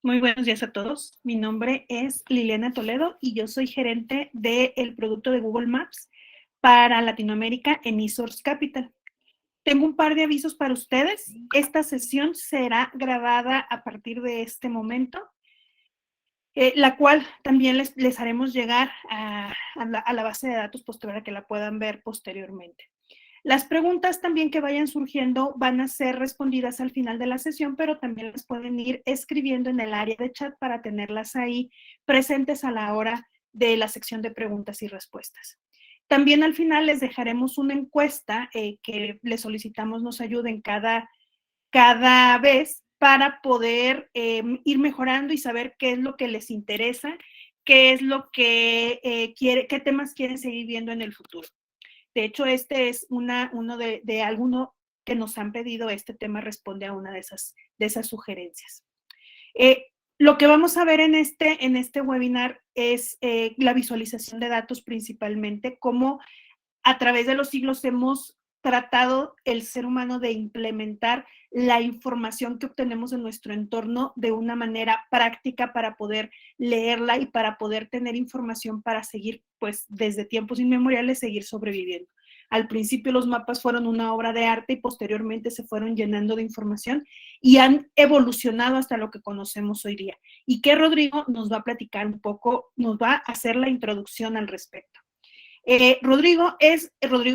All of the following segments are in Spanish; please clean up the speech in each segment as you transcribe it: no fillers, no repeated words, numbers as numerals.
Muy buenos días a todos. Mi nombre es Liliana Toledo y yo soy gerente del producto de Google Maps para Latinoamérica en eSource Capital. Tengo un par de avisos para ustedes. Esta sesión será grabada a partir de este momento, la cual también les haremos llegar a la base de datos para que la puedan ver posteriormente. Las preguntas también que vayan surgiendo van a ser respondidas al final de la sesión, pero también las pueden ir escribiendo en el área de chat para tenerlas ahí presentes a la hora de la sección de preguntas y respuestas. También al final les dejaremos una encuesta que les solicitamos nos ayuden cada vez para poder ir mejorando y saber qué es lo que les interesa, qué es lo que qué temas quieren seguir viendo en el futuro. De hecho, este es uno de alguno que nos han pedido este tema, responde a una de esas sugerencias. Lo que vamos a ver en este webinar es la visualización de datos principalmente, cómo a través de los siglos hemos tratado el ser humano de implementar la información que obtenemos en nuestro entorno de una manera práctica para poder leerla y para poder tener información para seguir, pues desde tiempos inmemoriales, seguir sobreviviendo. Al principio los mapas fueron una obra de arte y posteriormente se fueron llenando de información y han evolucionado hasta lo que conocemos hoy día. Y que Rodrigo nos va a platicar un poco, nos va a hacer la introducción al respecto. Rodrigo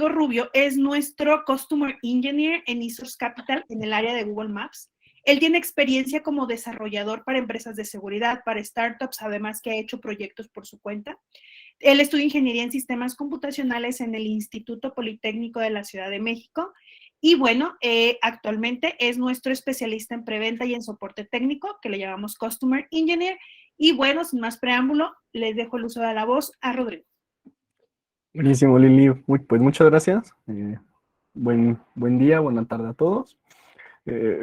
Rubio es nuestro Customer Engineer en eSource Capital en el área de Google Maps. Él tiene experiencia como desarrollador para empresas de seguridad, para startups, además que ha hecho proyectos por su cuenta. Él estudia ingeniería en sistemas computacionales en el Instituto Politécnico de la Ciudad de México. Y bueno, actualmente es nuestro especialista en preventa y en soporte técnico, que le llamamos Customer Engineer. Y bueno, sin más preámbulo, les dejo el uso de la voz a Rodrigo. Buenísimo, Lili. Pues muchas gracias. Buen día, buena tarde a todos.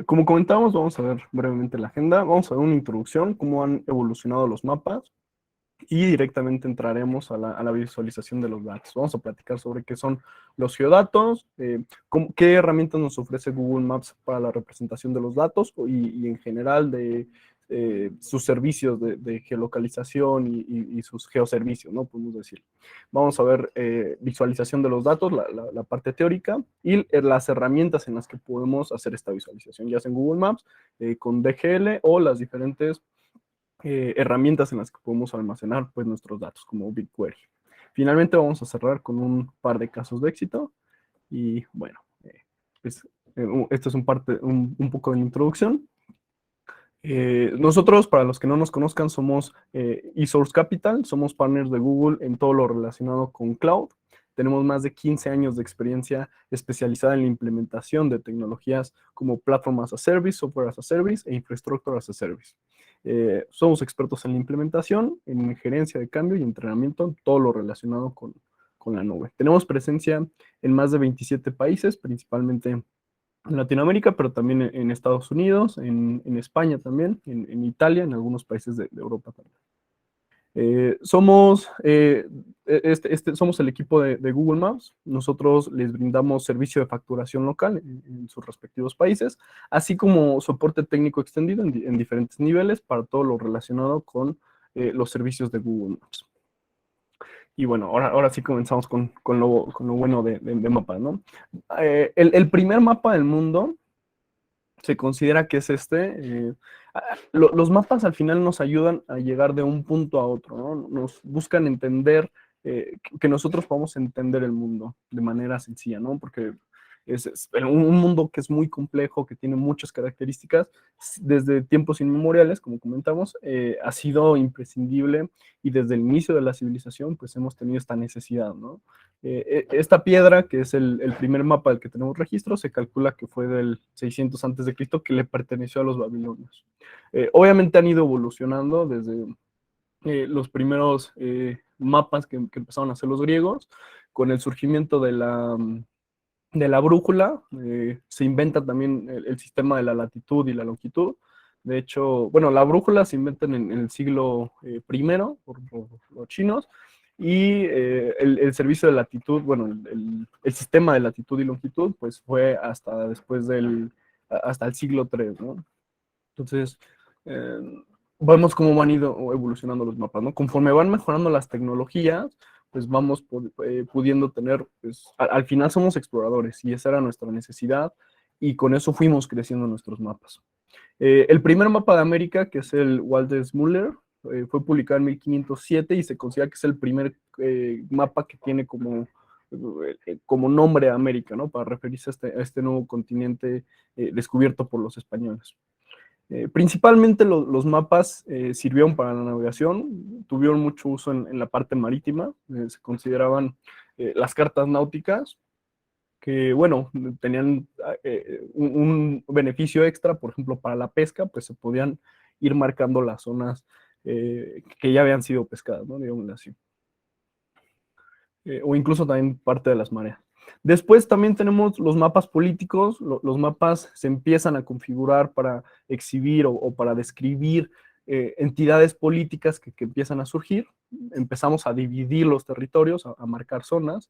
Como comentábamos, vamos a ver brevemente la agenda. Vamos a ver una introducción, cómo han evolucionado los mapas y directamente entraremos a la visualización de los datos. Vamos a platicar sobre qué son los geodatos, qué herramientas nos ofrece Google Maps para la representación de los datos y en general de sus servicios de geolocalización y sus geoservicios, ¿no? Podemos decir. Vamos a ver visualización de los datos, la parte teórica, y las herramientas en las que podemos hacer esta visualización, ya sea en Google Maps, con DGL o las diferentes herramientas en las que podemos almacenar pues, nuestros datos, como BigQuery. Finalmente vamos a cerrar con un par de casos de éxito, y bueno, pues, esto es un poco de la introducción. Nosotros, para los que no nos conozcan, somos eSource Capital, somos partners de Google en todo lo relacionado con cloud. Tenemos más de 15 años de experiencia especializada en la implementación de tecnologías como Platform as a Service, Software as a Service e Infrastructure as a Service. Somos expertos en la implementación, en gerencia de cambio y entrenamiento, en todo lo relacionado con la nube. Tenemos presencia en más de 27 países, principalmente en Latinoamérica, pero también en Estados Unidos, en España también, en Italia, en algunos países de Europa también. Somos el equipo de Google Maps. Nosotros les brindamos servicio de facturación local en sus respectivos países, así como soporte técnico extendido en diferentes niveles para todo lo relacionado con los servicios de Google Maps. Y bueno, ahora sí comenzamos con lo bueno de mapas, ¿no? El primer mapa del mundo se considera que es los mapas al final nos ayudan a llegar de un punto a otro, ¿no? Nos buscan entender, que nosotros podamos entender el mundo de manera sencilla, ¿no? Porque es un mundo que es muy complejo, que tiene muchas características, desde tiempos inmemoriales, como comentamos, ha sido imprescindible y desde el inicio de la civilización, pues hemos tenido esta necesidad, ¿no? Esta piedra, que es el primer mapa del que tenemos registro, se calcula que fue del 600 antes de Cristo, que le perteneció a los babilonios. Obviamente han ido evolucionando desde los primeros mapas que empezaron a hacer los griegos, con el surgimiento de la brújula, se inventa también el sistema de la latitud y la longitud. De hecho, bueno, la brújula se inventa en el siglo I por los chinos, y el servicio de latitud, bueno, el sistema de latitud y longitud, pues fue hasta después hasta el siglo III, ¿no? Entonces, vemos cómo van ido evolucionando los mapas, ¿no? Conforme van mejorando las tecnologías, pues vamos pudiendo tener, pues al final somos exploradores y esa era nuestra necesidad y con eso fuimos creciendo nuestros mapas. El primer mapa de América, que es el Waldseemüller, fue publicado en 1507 y se considera que es el primer mapa que tiene como nombre América, ¿no? Para referirse a este nuevo continente descubierto por los españoles. Principalmente los mapas sirvieron para la navegación, tuvieron mucho uso en la parte marítima, se consideraban las cartas náuticas, que bueno, tenían un beneficio extra, por ejemplo, para la pesca, pues se podían ir marcando las zonas que ya habían sido pescadas, ¿no? Digamos así. O incluso también parte de las mareas. Después también tenemos los mapas políticos, los mapas se empiezan a configurar para exhibir o para describir entidades políticas que empiezan a surgir, empezamos a dividir los territorios, a marcar zonas,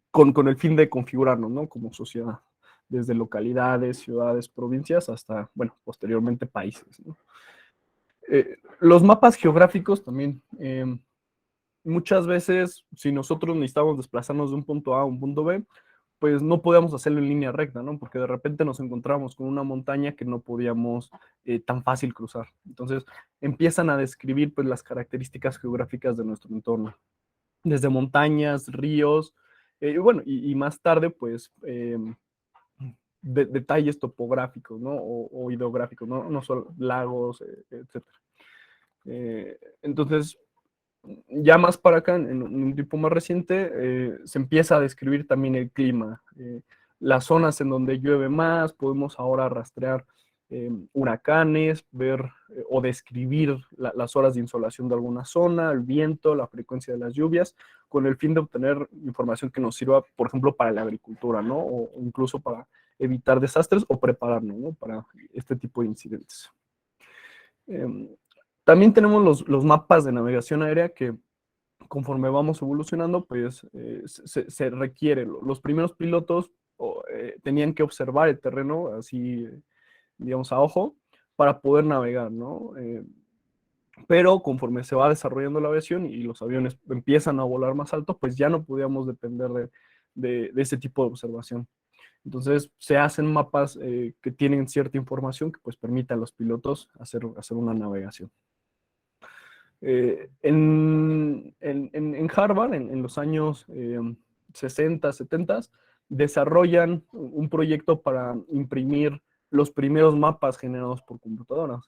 con el fin de configurarnos, ¿no? Como sociedad, desde localidades, ciudades, provincias, hasta, bueno, posteriormente países, ¿no? Los mapas geográficos también muchas veces, si nosotros necesitamos desplazarnos de un punto A a un punto B, pues no podíamos hacerlo en línea recta, ¿no? Porque de repente nos encontramos con una montaña que no podíamos tan fácil cruzar. Entonces, empiezan a describir pues las características geográficas de nuestro entorno, desde montañas, ríos, bueno, y más tarde, pues, detalles topográficos, ¿no? O hidrográficos, ¿no? No solo lagos, etc. Entonces, ya más para acá, en un tiempo más reciente, se empieza a describir también el clima. Las zonas en donde llueve más, podemos ahora rastrear huracanes, ver o describir las horas de insolación de alguna zona, el viento, la frecuencia de las lluvias, con el fin de obtener información que nos sirva, por ejemplo, para la agricultura, ¿no? O incluso para evitar desastres o prepararnos, ¿no? Para este tipo de incidentes. También tenemos los mapas de navegación aérea que conforme vamos evolucionando, pues se requiere. Los primeros pilotos tenían que observar el terreno así, digamos, a ojo, para poder navegar, ¿no? Pero conforme se va desarrollando la aviación y los aviones empiezan a volar más alto, pues ya no podíamos depender de ese tipo de observación. Entonces se hacen mapas que tienen cierta información que pues permite a los pilotos hacer una navegación. En Harvard, en los años 60, 70, desarrollan un proyecto para imprimir los primeros mapas generados por computadoras.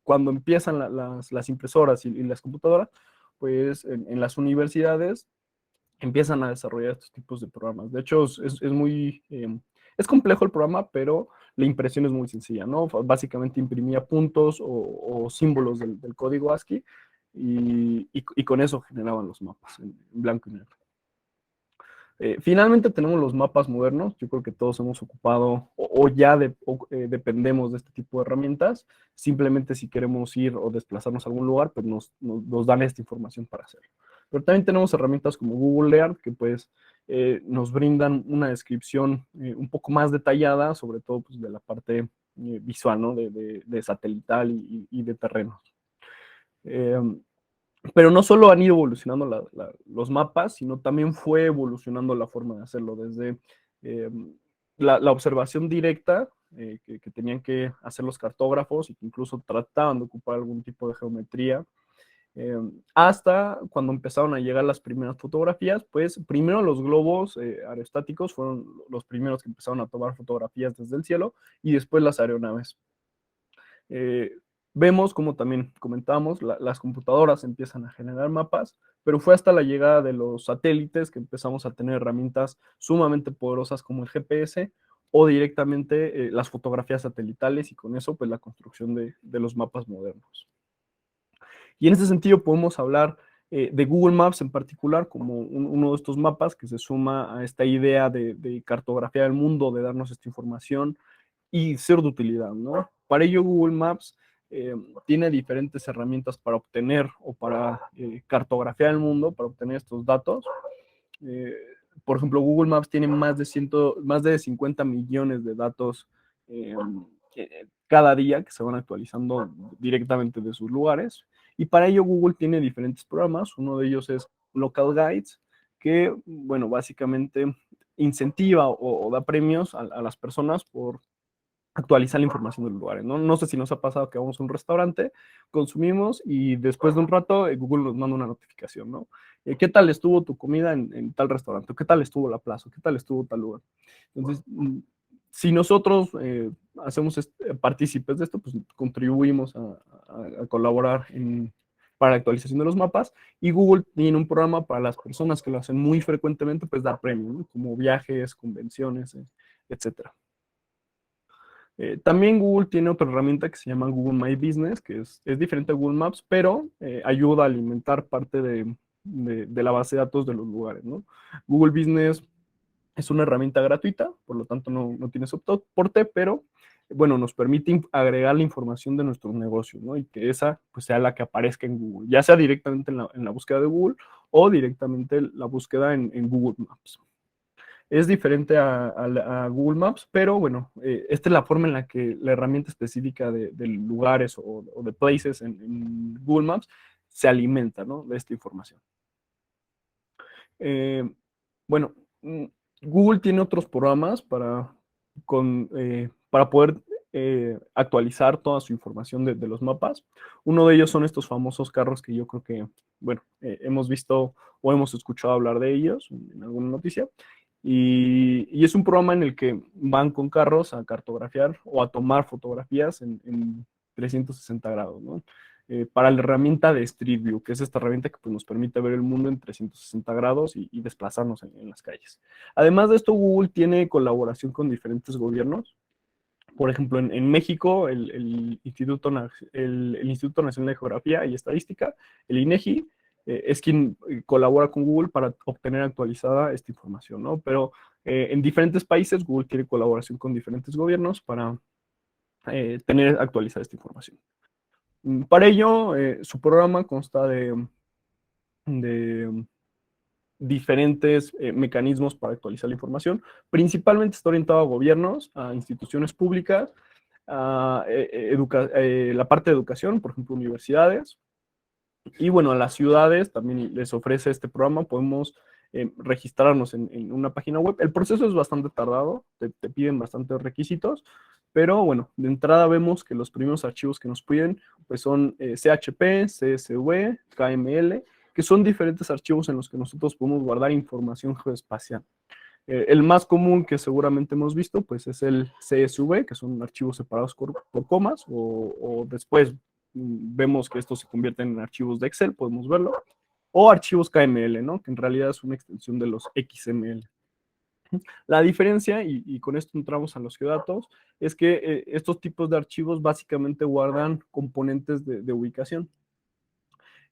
Cuando empiezan las impresoras y las computadoras, pues en las universidades empiezan a desarrollar estos tipos de programas. De hecho, es complejo el programa, pero la impresión es muy sencilla, ¿no? Básicamente imprimía puntos o símbolos del código ASCII y con eso generaban los mapas en blanco y negro. Finalmente tenemos los mapas modernos. Yo creo que todos hemos ocupado o ya dependemos de este tipo de herramientas. Simplemente si queremos ir o desplazarnos a algún lugar, pues nos dan esta información para hacerlo. Pero también tenemos herramientas como Google Earth que pues nos brindan una descripción un poco más detallada, sobre todo pues, de la parte visual, ¿no? De satelital y de terrenos. Pero no solo han ido evolucionando los mapas, sino también fue evolucionando la forma de hacerlo, desde la observación directa que tenían que hacer los cartógrafos y que incluso trataban de ocupar algún tipo de geometría, hasta cuando empezaron a llegar las primeras fotografías, pues primero los globos aerostáticos fueron los primeros que empezaron a tomar fotografías desde el cielo y después las aeronaves. Vemos como también comentamos, las computadoras empiezan a generar mapas, pero fue hasta la llegada de los satélites que empezamos a tener herramientas sumamente poderosas como el GPS o directamente las fotografías satelitales y con eso pues la construcción de los mapas modernos. Y en este sentido podemos hablar de Google Maps en particular como uno de estos mapas que se suma a esta idea de cartografía del mundo, de darnos esta información y ser de utilidad, ¿no? Para ello Google Maps tiene diferentes herramientas para obtener o para cartografiar el mundo, para obtener estos datos. Por ejemplo, Google Maps tiene más de 50 millones de datos cada día que se van actualizando directamente de sus lugares. Y para ello Google tiene diferentes programas. Uno de ellos es Local Guides, que, bueno, básicamente incentiva o da premios a las personas por actualizar la información de los lugares, ¿no? No sé si nos ha pasado que vamos a un restaurante, consumimos y después de un rato Google nos manda una notificación, ¿no? ¿Qué tal estuvo tu comida en tal restaurante? ¿Qué tal estuvo la plaza? ¿Qué tal estuvo tal lugar? Entonces, si nosotros hacemos partícipes de esto, pues contribuimos a colaborar para la actualización de los mapas, y Google tiene un programa para las personas que lo hacen muy frecuentemente, pues dar premios, ¿no? Como viajes, convenciones, etcétera. También Google tiene otra herramienta que se llama Google My Business, que es diferente a Google Maps, pero ayuda a alimentar parte de la base de datos de los lugares, ¿no? Google Business es una herramienta gratuita, por lo tanto no tiene soporte, pero bueno, nos permite agregar la información de nuestros negocios, ¿no? Y que esa pues sea la que aparezca en Google, ya sea directamente en la búsqueda de Google o directamente la búsqueda en Google Maps. Es diferente a Google Maps, pero bueno, esta es la forma en la que la herramienta específica de lugares o de places en Google Maps se alimenta, ¿no? De esta información. Bueno, Google tiene otros programas para poder actualizar toda su información de los mapas. Uno de ellos son estos famosos carros que yo creo que, bueno, hemos visto o hemos escuchado hablar de ellos en alguna noticia. Y es un programa en el que van con carros a cartografiar o a tomar fotografías en 360 grados, ¿no? Para la herramienta de Street View, que es esta herramienta que pues, nos permite ver el mundo en 360 grados y desplazarnos en las calles. Además de esto, Google tiene colaboración con diferentes gobiernos. Por ejemplo, en México, el Instituto Nacional de Geografía y Estadística, el INEGI, es quien colabora con Google para obtener actualizada esta información, ¿no? Pero en diferentes países, Google tiene colaboración con diferentes gobiernos para tener actualizada esta información. Para ello, su programa consta de diferentes mecanismos para actualizar la información. Principalmente está orientado a gobiernos, a instituciones públicas, a la parte de educación, por ejemplo, universidades. Y bueno, a las ciudades también les ofrece este programa. Podemos registrarnos en una página web. El proceso es bastante tardado, te piden bastantes requisitos, pero bueno, de entrada vemos que los primeros archivos que nos piden pues son CHP, CSV, KML, que son diferentes archivos en los que nosotros podemos guardar información geoespacial. El más común que seguramente hemos visto pues es el CSV, que son archivos separados por comas, o después vemos que estos se convierten en archivos de Excel, podemos verlo, o archivos KML, ¿no? Que en realidad es una extensión de los XML. La diferencia, y con esto entramos a los geodatos, es que estos tipos de archivos básicamente guardan componentes de ubicación.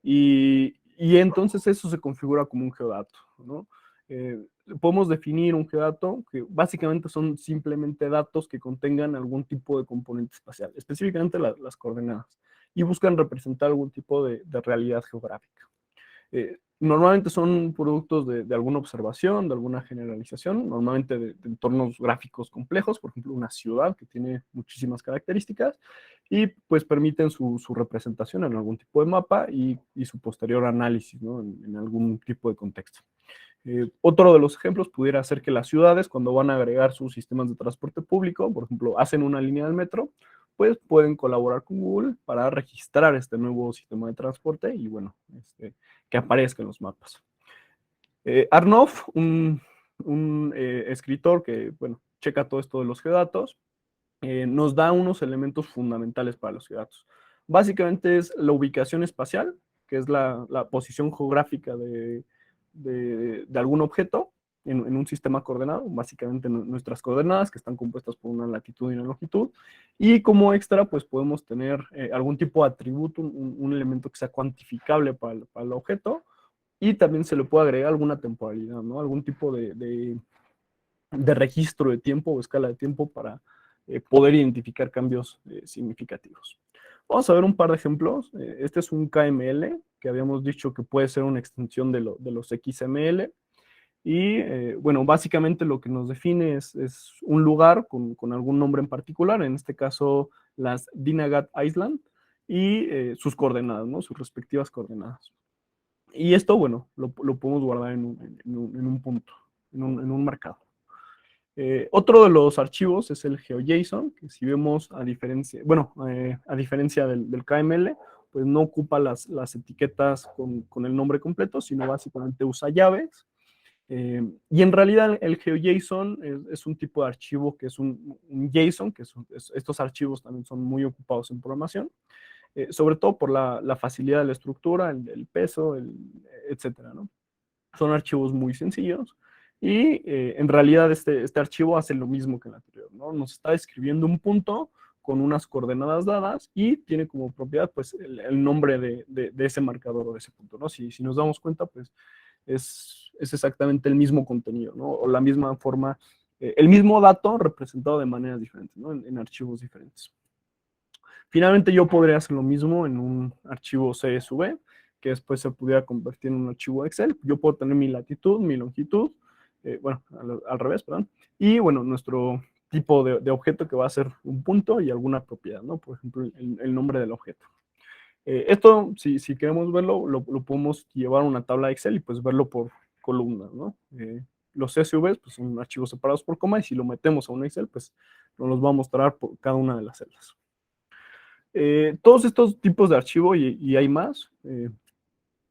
Y entonces eso se configura como un geodato, ¿no? Podemos definir un geodato que básicamente son simplemente datos que contengan algún tipo de componente espacial, específicamente las coordenadas, y buscan representar algún tipo de realidad geográfica. Normalmente son productos de alguna observación, de alguna generalización, normalmente de entornos gráficos complejos, por ejemplo, una ciudad que tiene muchísimas características, y pues permiten su representación en algún tipo de mapa y su posterior análisis, ¿no? en algún tipo de contexto. Otro de los ejemplos pudiera ser que las ciudades, cuando van a agregar sus sistemas de transporte público, por ejemplo, hacen una línea del metro, pues pueden colaborar con Google para registrar este nuevo sistema de transporte y, bueno, que aparezca en los mapas. Arnaud, un escritor que, bueno, checa todo esto de los geodatos, nos da unos elementos fundamentales para los geodatos. Básicamente es la ubicación espacial, que es la posición geográfica de algún objeto en un sistema coordenado, básicamente nuestras coordenadas, que están compuestas por una latitud y una longitud, y como extra, pues podemos tener algún tipo de atributo, un elemento que sea cuantificable para el objeto, y también se le puede agregar alguna temporalidad, ¿no? Algún tipo de registro de tiempo o escala de tiempo para poder identificar cambios significativos. Vamos a ver un par de ejemplos. Este es un KML, que habíamos dicho que puede ser una extensión de los XML. Y bueno, básicamente lo que nos define es un lugar con algún nombre en particular, en este caso las Dinagat Island, y sus coordenadas, ¿no? Sus respectivas coordenadas. Y esto, bueno, lo podemos guardar en un punto, en un marcador. Otro de los archivos es el GeoJSON, que si vemos a diferencia, bueno, a diferencia del KML, pues no ocupa las etiquetas con el nombre completo, sino básicamente usa llaves. Y en realidad el GeoJSON es un tipo de archivo que es un JSON, que estos archivos también son muy ocupados en programación, sobre todo por la facilidad de la estructura, el peso, etcétera, ¿no? Son archivos muy sencillos y en realidad este archivo hace lo mismo que el anterior, ¿no? Nos está describiendo un punto con unas coordenadas dadas y tiene como propiedad pues el nombre de ese marcador o de ese punto, ¿no? Si nos damos cuenta, pues es exactamente el mismo contenido, ¿no? O la misma forma, el mismo dato representado de maneras diferentes, ¿no? En archivos diferentes. Finalmente yo podría hacer lo mismo en un archivo CSV, que después se pudiera convertir en un archivo Excel. Yo puedo tener mi latitud, mi longitud, bueno, al revés, perdón. Y bueno, nuestro tipo de objeto que va a ser un punto y alguna propiedad, ¿no? Por ejemplo, el nombre del objeto. Esto, si queremos verlo, lo podemos llevar a una tabla Excel y pues verlo por columnas, ¿no? Los CSVs pues, son archivos separados por coma y si lo metemos a un Excel, pues nos los va a mostrar por cada una de las celdas. Todos estos tipos de archivo y hay más,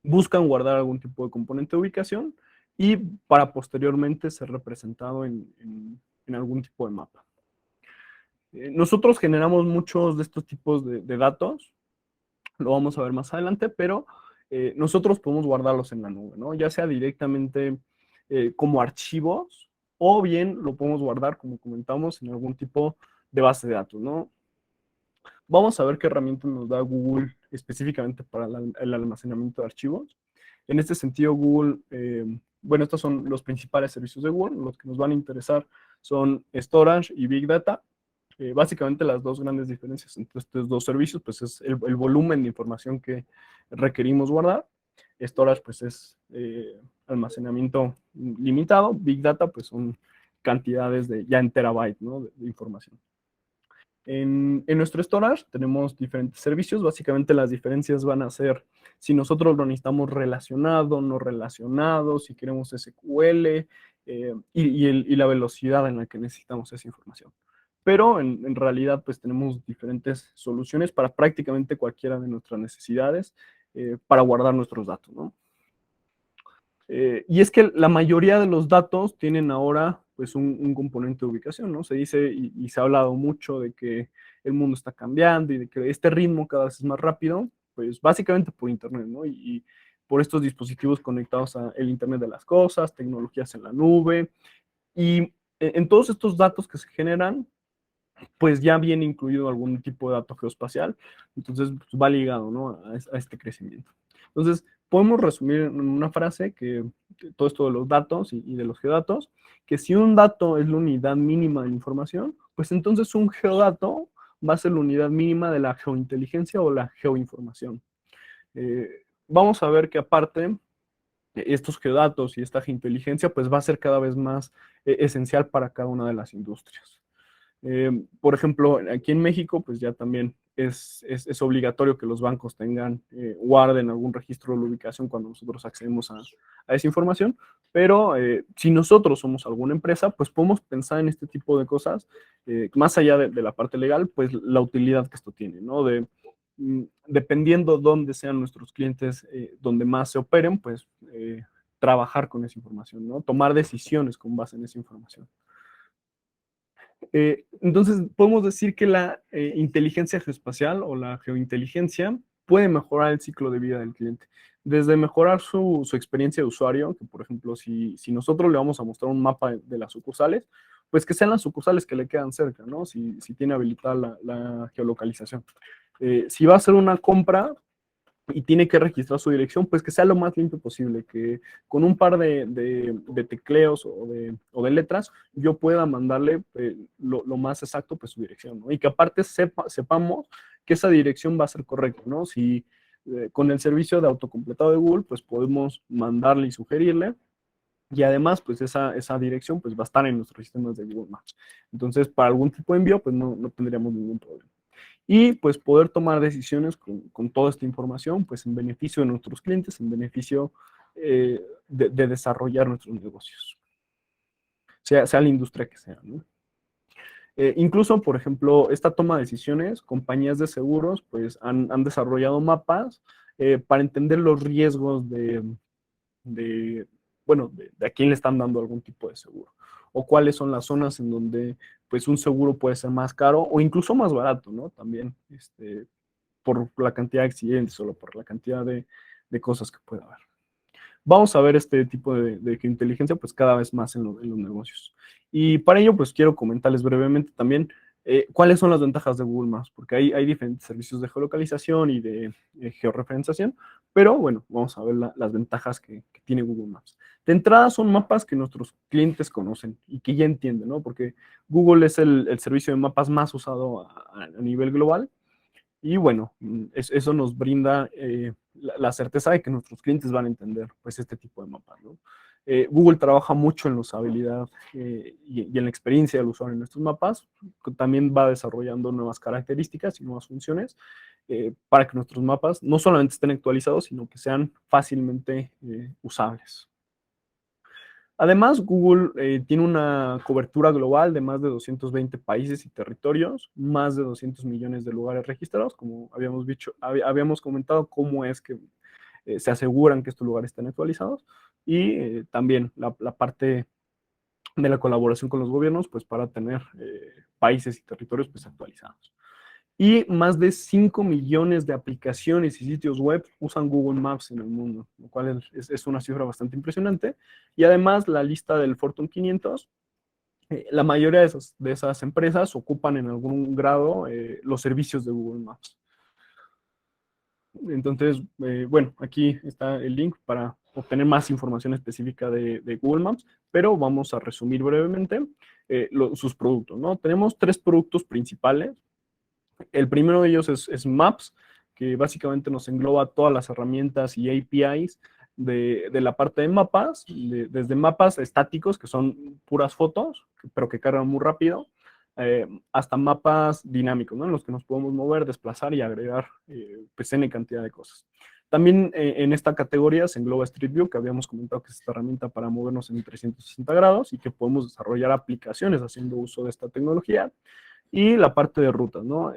buscan guardar algún tipo de componente de ubicación y para posteriormente ser representado en algún tipo de mapa. Nosotros generamos muchos de estos tipos de datos, lo vamos a ver más adelante, pero nosotros podemos guardarlos en la nube, ¿no? Ya sea directamente como archivos o bien lo podemos guardar, como comentamos, en algún tipo de base de datos, ¿no? Vamos a ver qué herramientas nos da Google específicamente para el almacenamiento de archivos. En este sentido, Google, bueno, estos son los principales servicios de Google. Los que nos van a interesar son Storage y Big Data. Básicamente las dos grandes diferencias entre estos dos servicios, pues es el volumen de información que requerimos guardar. Storage, pues es almacenamiento limitado. Big Data, pues son cantidades ya en terabytes, ¿no? de información. En nuestro storage tenemos diferentes servicios. Básicamente las diferencias van a ser si nosotros lo necesitamos relacionado, no relacionado, si queremos SQL y la velocidad en la que necesitamos esa información. Pero en realidad pues tenemos diferentes soluciones para prácticamente cualquiera de nuestras necesidades para guardar nuestros datos, ¿no? Y es que la mayoría de los datos tienen ahora pues un componente de ubicación, ¿no? Se dice y se ha hablado mucho de que el mundo está cambiando y de que este ritmo cada vez es más rápido, pues básicamente por Internet, ¿no? Y por estos dispositivos conectados al Internet de las cosas, tecnologías en la nube, y en todos estos datos que se generan, pues ya viene incluido algún tipo de dato geoespacial, entonces pues, va ligado, ¿no? a este crecimiento. Entonces, podemos resumir en una frase que todo esto de los datos y de los geodatos, que si un dato es la unidad mínima de la información, pues entonces un geodato va a ser la unidad mínima de la geointeligencia o la geoinformación. Vamos a ver que aparte, estos geodatos y esta geointeligencia, pues va a ser cada vez más esencial para cada una de las industrias. Por ejemplo, aquí en México, pues ya también es obligatorio que los bancos tengan, guarden algún registro de la ubicación cuando nosotros accedemos a esa información, pero si nosotros somos alguna empresa, pues podemos pensar en este tipo de cosas, más allá de la parte legal, pues la utilidad que esto tiene, ¿no? Dependiendo dónde sean nuestros clientes, donde más se operen, pues trabajar con esa información, ¿no? Tomar decisiones con base en esa información. Entonces, podemos decir que la inteligencia geoespacial o la geointeligencia puede mejorar el ciclo de vida del cliente. Desde mejorar su experiencia de usuario, que por ejemplo, si nosotros le vamos a mostrar un mapa de las sucursales, pues que sean las sucursales que le quedan cerca, ¿no? Si tiene habilitada la geolocalización. Si va a hacer una compra, y tiene que registrar su dirección, pues que sea lo más limpio posible, que con un par de tecleos o de letras yo pueda mandarle lo más exacto pues su dirección, ¿no? Y que aparte sepamos que esa dirección va a ser correcta, ¿no? Si con el servicio de autocompletado de Google pues podemos mandarle y sugerirle Y además, pues esa dirección pues va a estar en nuestros sistemas de Google Maps. Entonces, para algún tipo de envío, pues no tendríamos ningún problema. Y pues poder tomar decisiones con toda esta información, pues en beneficio de nuestros clientes, en beneficio de desarrollar nuestros negocios, sea la industria que sea, ¿no? Incluso, por ejemplo, esta toma de decisiones, compañías de seguros, pues han desarrollado mapas para entender los riesgos de, bueno, de a quién le están dando algún tipo de seguro, o cuáles son las zonas en donde pues un seguro puede ser más caro o incluso más barato, ¿no? También, por la cantidad de accidentes o por la cantidad de cosas que puede haber. Vamos a ver este tipo de inteligencia pues cada vez más en los negocios. Y para ello pues quiero comentarles brevemente también cuáles son las ventajas de Google Maps, porque hay diferentes servicios de geolocalización y de georreferenciación, pero bueno, vamos a ver las ventajas que tiene Google Maps. De entrada son mapas que nuestros clientes conocen y que ya entienden, ¿no? Porque Google es el servicio de mapas más usado a nivel global. Y bueno, eso nos brinda la certeza de que nuestros clientes van a entender pues este tipo de mapas, ¿no? Google trabaja mucho en la usabilidad y en la experiencia del usuario en estos mapas. También va desarrollando nuevas características y nuevas funciones para que nuestros mapas no solamente estén actualizados, sino que sean fácilmente usables. Además, Google tiene una cobertura global de más de 220 países y territorios, más de 200 millones de lugares registrados, como habíamos comentado cómo es que se aseguran que estos lugares estén actualizados, y también la parte de la colaboración con los gobiernos, pues para tener países y territorios pues actualizados. Y más de 5 millones de aplicaciones y sitios web usan Google Maps en el mundo, lo cual es una cifra bastante impresionante. Y además, la lista del Fortune 500, la mayoría de esas empresas ocupan en algún grado los servicios de Google Maps. Entonces, bueno, aquí está el link para obtener más información específica de Google Maps, pero vamos a resumir brevemente sus productos, ¿no? Tenemos 3 productos principales. El primero de ellos es Maps, que básicamente nos engloba todas las herramientas y APIs de la parte de mapas, desde mapas estáticos, que son puras fotos, pero que cargan muy rápido, hasta mapas dinámicos, ¿no? En los que nos podemos mover, desplazar y agregar pues N cantidad de cosas. También en esta categoría se engloba Street View, que habíamos comentado que es esta herramienta para movernos en 360 grados y que podemos desarrollar aplicaciones haciendo uso de esta tecnología. Y la parte de rutas, ¿no?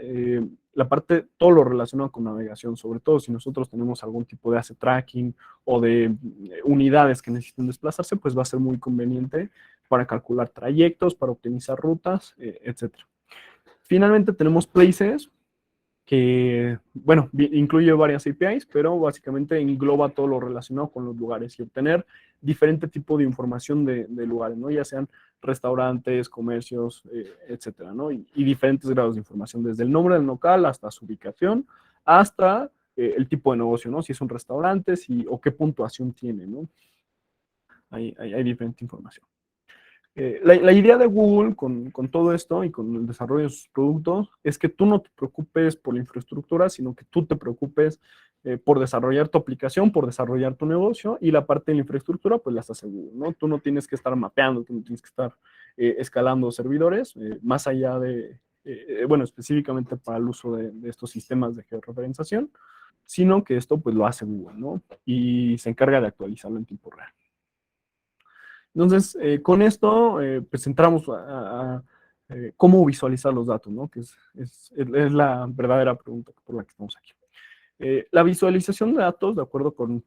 Todo lo relacionado con navegación, sobre todo si nosotros tenemos algún tipo de asset tracking o de unidades que necesiten desplazarse, pues va a ser muy conveniente para calcular trayectos, para optimizar rutas, etc. Finalmente tenemos Places, que, bueno, incluye varias APIs, pero básicamente engloba todo lo relacionado con los lugares y obtener diferente tipo de información de lugares, ¿no? Ya sean restaurantes, comercios, etcétera, ¿no? Y diferentes grados de información, desde el nombre del local hasta su ubicación, hasta el tipo de negocio, ¿no? Si es un restaurante, o qué puntuación tiene, ¿no? Hay diferente información. La idea de Google con todo esto y con el desarrollo de sus productos es que tú no te preocupes por la infraestructura, sino que tú te preocupes por desarrollar tu aplicación, por desarrollar tu negocio, y la parte de la infraestructura pues la estás Google, ¿no? Tú no tienes que estar mapeando, tú no tienes que estar escalando servidores, más allá bueno, específicamente para el uso de estos sistemas de georreferenciación, sino que esto pues lo hace Google, ¿no? Y se encarga de actualizarlo en tiempo real. Entonces, con esto, pues entramos a cómo visualizar los datos, ¿no? Que es la verdadera pregunta por la que estamos aquí. La visualización de datos, de acuerdo con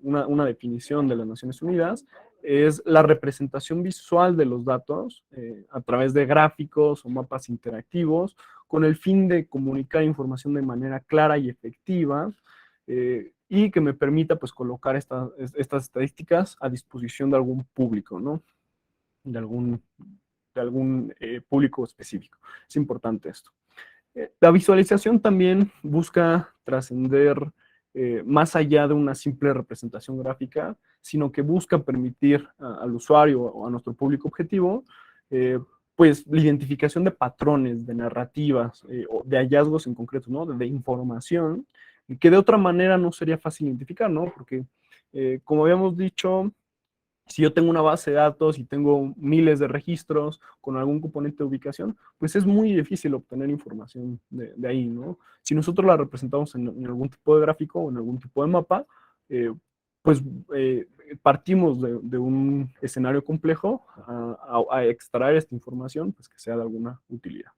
una definición de las Naciones Unidas, es la representación visual de los datos a través de gráficos o mapas interactivos con el fin de comunicar información de manera clara y efectiva, y que me permita pues colocar estas estadísticas a disposición de algún público, ¿no? De algún público específico. Es importante esto. La visualización también busca trascender más allá de una simple representación gráfica, sino que busca permitir al usuario o a nuestro público objetivo pues la identificación de patrones, de narrativas, o de hallazgos en concreto, ¿no? De información, que de otra manera no sería fácil identificar, ¿no? Porque, como habíamos dicho, Si yo tengo una base de datos y tengo miles de registros con algún componente de ubicación, pues es muy difícil obtener información de ahí, ¿no? Si nosotros la representamos en algún tipo de gráfico o en algún tipo de mapa, eh, pues partimos de un escenario complejo a extraer esta información, pues que sea de alguna utilidad.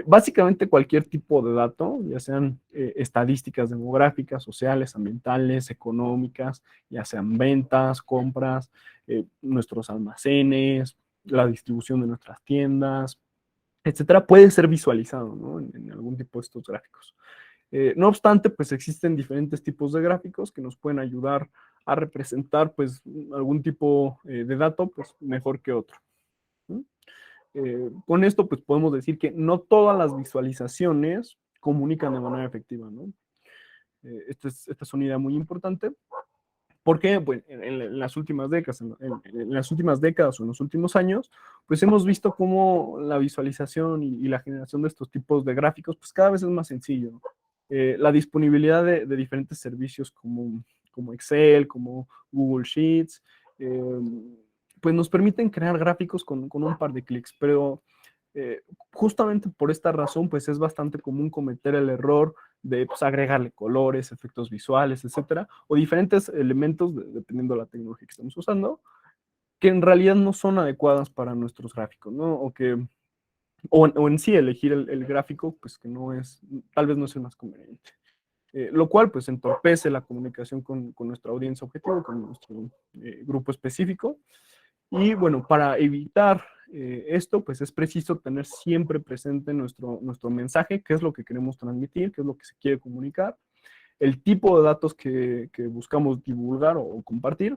Básicamente cualquier tipo de dato, ya sean estadísticas demográficas, sociales, ambientales, económicas, ya sean ventas, compras, nuestros almacenes, la distribución de nuestras tiendas, etcétera, puede ser visualizado, ¿no? En algún tipo de estos gráficos. No obstante, pues existen diferentes tipos de gráficos que nos pueden ayudar a representar pues algún tipo de dato pues mejor que otro. ¿Sí? Con esto, pues podemos decir que no todas las visualizaciones comunican de manera efectiva, ¿no? Esta es una idea muy importante porque pues, en las últimas décadas, en las últimas décadas o en los últimos años, pues hemos visto cómo la visualización y la generación de estos tipos de gráficos, pues cada vez es más sencillo. La disponibilidad de diferentes servicios como Excel, como Google Sheets, pues nos permiten crear gráficos con un par de clics, pero justamente por esta razón, pues es bastante común cometer el error de pues, agregarle colores, efectos visuales, etcétera, o diferentes elementos, dependiendo de la tecnología que estamos usando, que en realidad no son adecuadas para nuestros gráficos, ¿no? O en sí elegir el gráfico, pues que no es, tal vez no es el más conveniente. Lo cual pues entorpece la comunicación con nuestra audiencia objetivo, con nuestro grupo específico. Y bueno, para evitar esto, pues es preciso tener siempre presente nuestro mensaje, qué es lo que queremos transmitir, qué es lo que se quiere comunicar, el tipo de datos que buscamos divulgar o compartir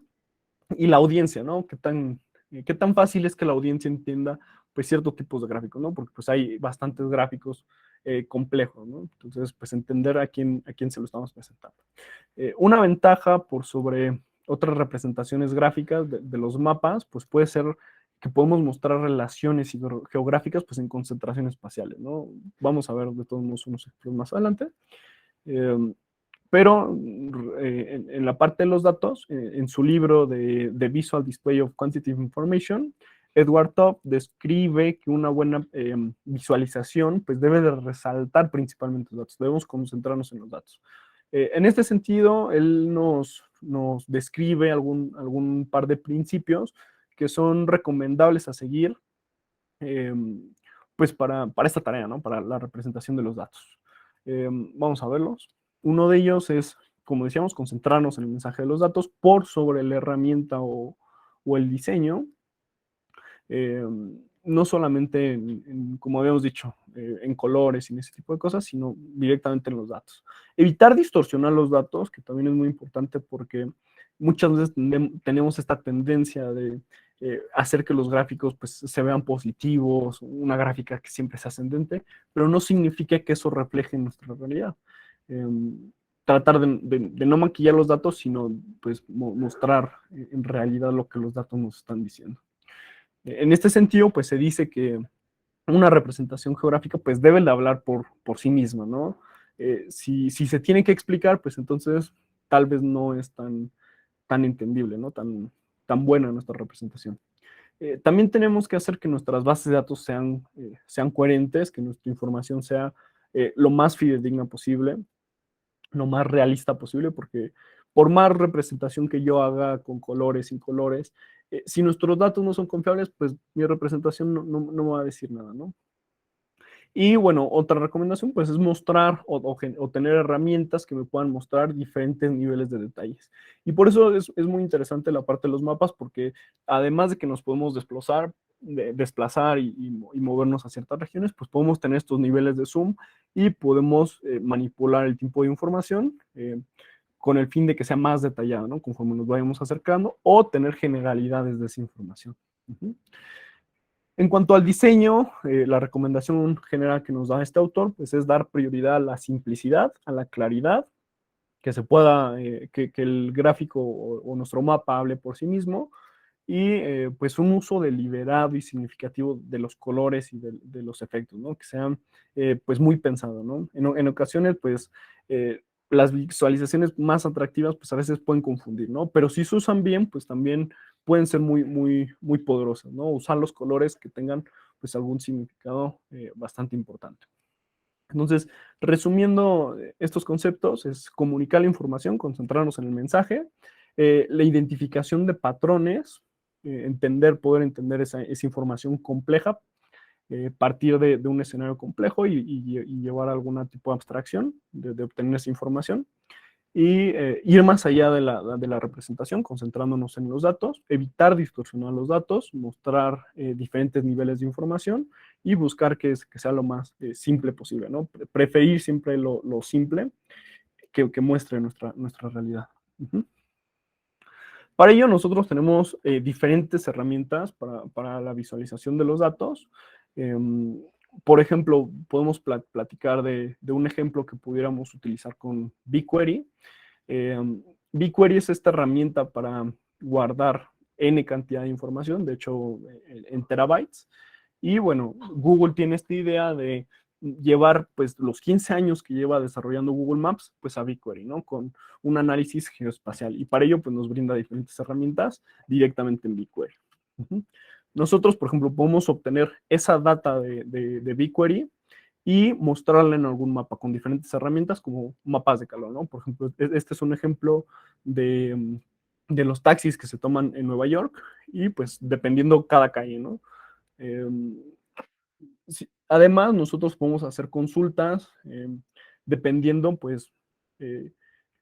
y la audiencia, ¿no? Qué tan fácil es que la audiencia entienda pues ciertos tipos de gráficos, ¿no? Porque pues hay bastantes gráficos complejos, ¿no? Entonces, pues entender a quién se lo estamos presentando. Una ventaja por sobre otras representaciones gráficas de los mapas, pues puede ser que podemos mostrar relaciones geográficas pues en concentraciones espaciales, ¿no? Vamos a ver de todos modos unos ejemplos más adelante. Pero en la parte de los datos, en su libro de Visual Display of Quantitative Information, Edward Top describe que una buena visualización pues debe de resaltar principalmente los datos, debemos concentrarnos en los datos. En este sentido, él nos describe algún par de principios que son recomendables a seguir pues para esta tarea, ¿no? Para la representación de los datos. Vamos a verlos. Uno de ellos es, como decíamos, concentrarnos en el mensaje de los datos por sobre la herramienta o el diseño. No solamente, como habíamos dicho, en colores y en ese tipo de cosas, sino directamente en los datos. Evitar distorsionar los datos, que también es muy importante porque muchas veces tenemos esta tendencia de hacer que los gráficos pues, se vean positivos, una gráfica que siempre es ascendente, pero no significa que eso refleje nuestra realidad. Tratar de no maquillar los datos, sino pues mostrar en realidad lo que los datos nos están diciendo. En este sentido, pues se dice que una representación geográfica pues debe de hablar por sí misma, ¿no? Si se tiene que explicar, pues entonces tal vez no es tan entendible, ¿no? Tan buena nuestra representación. También tenemos que hacer que nuestras bases de datos sean coherentes, que nuestra información sea lo más fidedigna posible, lo más realista posible, porque por más representación que yo haga con colores, sin colores, si nuestros datos no son confiables, pues mi representación no me va a decir nada, ¿no? Y bueno, otra recomendación pues es mostrar o tener herramientas que me puedan mostrar diferentes niveles de detalles. Y por eso es muy interesante la parte de los mapas porque además de que nos podemos desplazar y movernos a ciertas regiones, pues podemos tener estos niveles de zoom y podemos manipular el tipo de información con el fin de que sea más detallado, ¿no? Conforme nos vayamos acercando o tener generalidades de esa información. En cuanto al diseño, la recomendación general que nos da este autor pues es dar prioridad a la simplicidad, a la claridad, que se pueda, que el gráfico o nuestro mapa hable por sí mismo y pues un uso deliberado y significativo de los colores y de los efectos, ¿no? Que sean pues muy pensados, ¿no? En ocasiones pues las visualizaciones más atractivas pues a veces pueden confundir, ¿no? Pero si se usan bien pues también pueden ser muy poderosas, ¿no? Usar los colores que tengan pues algún significado bastante importante. Entonces, resumiendo estos conceptos, es comunicar la información, concentrarnos en el mensaje, la identificación de patrones, poder entender esa información compleja, partir de un escenario complejo y llevar algún tipo de abstracción de obtener esa información y ir más allá de la representación, concentrándonos en los datos, evitar distorsionar los datos, mostrar diferentes niveles de información y buscar que sea lo más simple posible, ¿no? Preferir siempre lo simple que muestre nuestra realidad. Para ello, nosotros tenemos diferentes herramientas para la visualización de los datos. Por ejemplo, podemos platicar de un ejemplo que pudiéramos utilizar con BigQuery. BigQuery es esta herramienta para guardar N cantidad de información, de hecho, en terabytes. Y bueno, Google tiene esta idea de llevar pues los 15 años que lleva desarrollando Google Maps pues a BigQuery, ¿no? Con un análisis geoespacial. Y para ello pues nos brinda diferentes herramientas directamente en BigQuery. Nosotros, por ejemplo, podemos obtener esa data de BigQuery y mostrarla en algún mapa con diferentes herramientas como mapas de calor, ¿no? Por ejemplo, este es un ejemplo de los taxis que se toman en Nueva York y pues dependiendo cada calle, ¿no? Sí, además, nosotros podemos hacer consultas dependiendo, pues,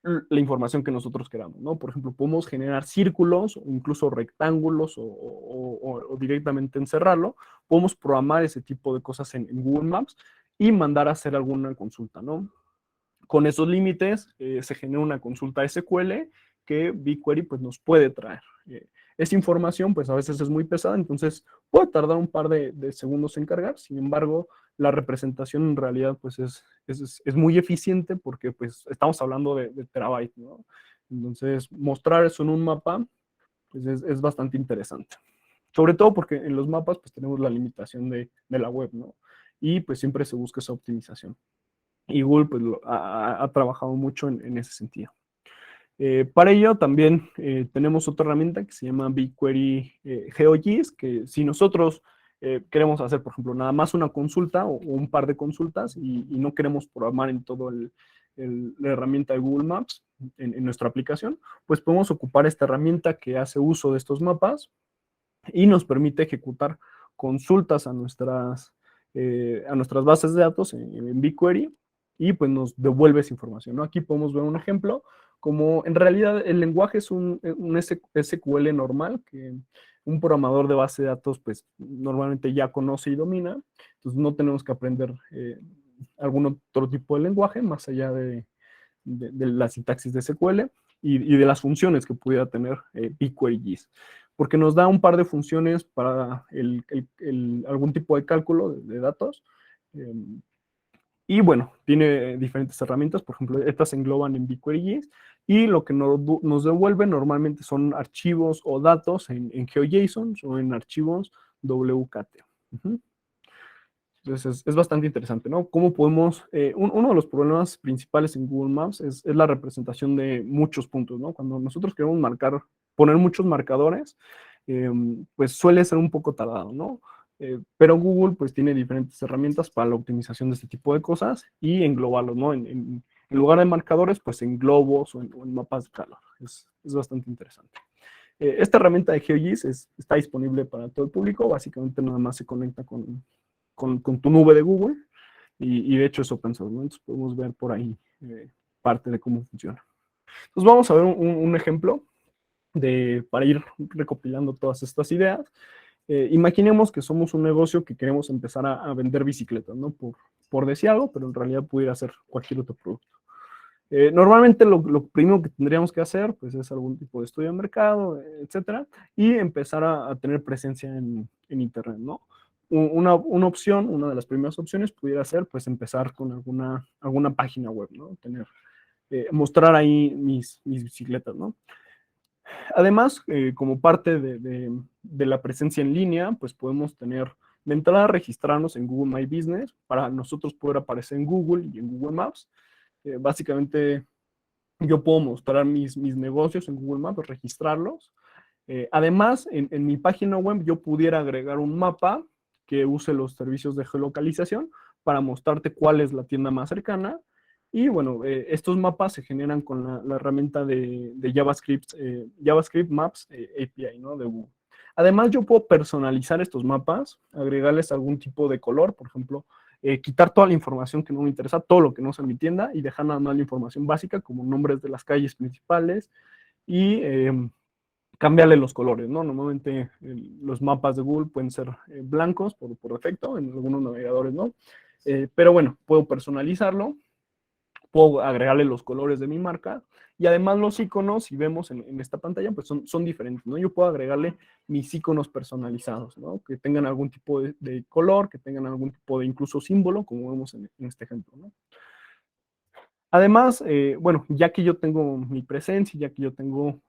la información que nosotros queramos, ¿no? Por ejemplo, podemos generar círculos o incluso rectángulos o directamente encerrarlo. Podemos programar ese tipo de cosas en Google Maps y mandar a hacer alguna consulta, ¿no? Con esos límites se genera una consulta SQL que BigQuery pues, nos puede traer. Esa información pues a veces es muy pesada, entonces puede tardar un par de segundos en cargar, sin embargo la representación en realidad pues es muy eficiente porque pues estamos hablando de terabytes, ¿no? Entonces mostrar eso en un mapa pues es bastante interesante. Sobre todo porque en los mapas pues tenemos la limitación de la web, ¿no? Y pues siempre se busca esa optimización. Y Google pues, ha trabajado mucho en ese sentido. Para ello también tenemos otra herramienta que se llama BigQuery GeoGIS, que si nosotros queremos hacer, por ejemplo, nada más una consulta o un par de consultas y no queremos programar en todo la herramienta de Google Maps en nuestra aplicación, pues podemos ocupar esta herramienta que hace uso de estos mapas y nos permite ejecutar consultas a nuestras bases de datos en BigQuery y pues nos devuelve esa información, ¿no? Aquí podemos ver un ejemplo, como en realidad el lenguaje es un SQL normal que un programador de base de datos pues normalmente ya conoce y domina, entonces no tenemos que aprender algún otro tipo de lenguaje más allá de la sintaxis de SQL y de las funciones que pudiera tener BigQuery GIS, porque nos da un par de funciones para algún tipo de cálculo de datos. Y bueno, tiene diferentes herramientas, por ejemplo, estas se engloban en BigQuery GIS y lo que nos devuelve normalmente son archivos o datos en GeoJSON o en archivos WCAT. Entonces es bastante interesante, ¿no? ¿Cómo podemos, uno de los problemas principales en Google Maps es la representación de muchos puntos, ¿no? Cuando nosotros queremos poner muchos marcadores, pues suele ser un poco tardado, ¿no? Pero Google pues tiene diferentes herramientas para la optimización de este tipo de cosas y englobarlos, ¿no? En lugar de marcadores, pues en globos o en mapas de calor. Es bastante interesante. Esta herramienta de GeoGIS está disponible para todo el público, básicamente nada más se conecta con tu nube de Google y de hecho es open source, ¿no? Entonces podemos ver por ahí parte de cómo funciona. Entonces vamos a ver un ejemplo para ir recopilando todas estas ideas. Imaginemos que somos un negocio que queremos empezar a vender bicicletas, ¿no? Por decir algo, pero en realidad pudiera ser cualquier otro producto. Normalmente lo primero que tendríamos que hacer pues, es algún tipo de estudio de mercado, etcétera, y empezar a tener presencia en Internet, ¿no? Una opción, una de las primeras opciones pudiera ser pues empezar con alguna página web, ¿no? Mostrar ahí mis bicicletas, ¿no? Además, como parte de la presencia en línea, pues podemos tener de entrada registrarnos en Google My Business para nosotros poder aparecer en Google y en Google Maps. Básicamente, yo puedo mostrar mis negocios en Google Maps, registrarlos Además, en mi página web yo pudiera agregar un mapa que use los servicios de geolocalización para mostrarte cuál es la tienda más cercana. Y bueno, estos mapas se generan con la herramienta de JavaScript, JavaScript Maps API, ¿no? De Google. Además, yo puedo personalizar estos mapas, agregarles algún tipo de color, por ejemplo, quitar toda la información que no me interesa, todo lo que no sea en mi tienda, y dejar nada más la información básica, como nombres de las calles principales, y cambiarle los colores, ¿no? Normalmente los mapas de Google pueden ser blancos por defecto, en algunos navegadores, ¿no? Pero bueno, puedo personalizarlo, puedo agregarle los colores de mi marca, y además los iconos, si vemos en esta pantalla, pues son diferentes, ¿no? Yo puedo agregarle mis iconos personalizados, ¿no? Que tengan algún tipo de color, que tengan algún tipo de incluso símbolo, como vemos en este ejemplo, ¿no? Además, bueno, ya que yo tengo mi presencia, ya que yo tengo,